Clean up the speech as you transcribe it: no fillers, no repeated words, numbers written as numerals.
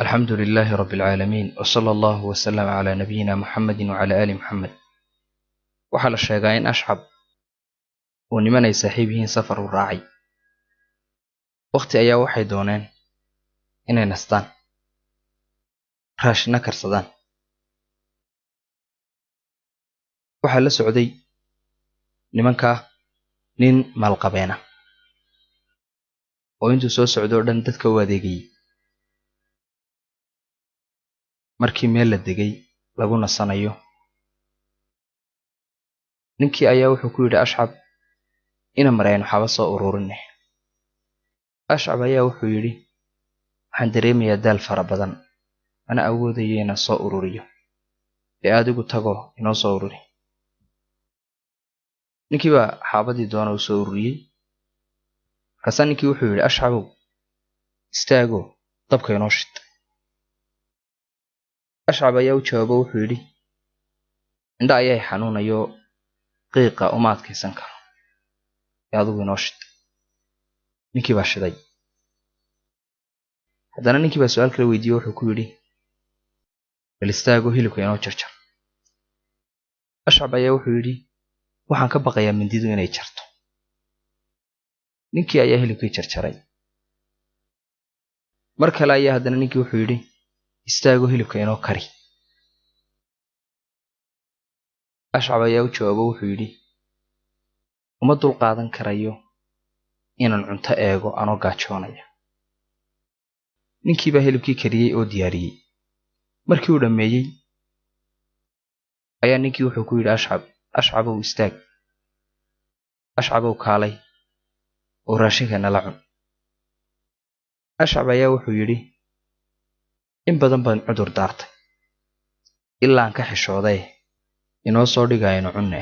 الحمد لله رب العالمين وصلى الله وسلم على نبينا محمد وعلى آل محمد. waxaa la sheegaa in ashcab uu niman ay saaxiib yihiin safar u raacay. waqti ayaa waxay dooneen inay nastaan, raashina karsadaan. waxaa la socday nimanka nin maalqabeena oo intuu soo socdo dhan dadka u adeegayay. markii meel la degay lagu nasanayo, ninkii ayaa wuxuu ku yidhi ashcab ina marayno xaba soo ururinay. ashcab ayaa wuxuu yidhi waxaan dareemayaa daal fara badan, ana awoodayo inaan soo ururiyo, ee adigu tago inoo soo ururi. ninkii baa xaabadii doona u soo ururiyey. markaasaa ninkii wuxuu yidhi ashcabow istaago dabka inoo shid. ashcab ayaa u jawaabo wuxuu yidhi indha ayaa xanuunayo qiiqa uma adkaysan karo, ee adigu inoo shid. ninkii baa shiday. haddana ninkii baa su-aal kala weydiiye wuxuu ku yidhi bal istaago hilibka inoo jarjar. ashcab ayaa wuxuu yidhi waxaan ka baqayaa mindidu inay jarto. ninkii ayaa hilibkii jarjaray. mar kale ayaa haddana ninkii wuxuu yidhi istaago hilibka inoo kari. ashcab ayaa u jawaabo wuxuu yidhi uma dul qaadan karayo inaan cunto eego anoo gaajoonaya. ninkii baa hilibkii kariyey oo diyaariyey. markii uu dhammeeyey ayaa ninkii wuxuu ku yidhi ashcabow istaag, ashcabow kaalay oo raashinka nala cun. ashcab ayaa wuxuu yidhi in badan baan cudur daartay ilaa aan ka xishooday inoo soo dhigayno cunne.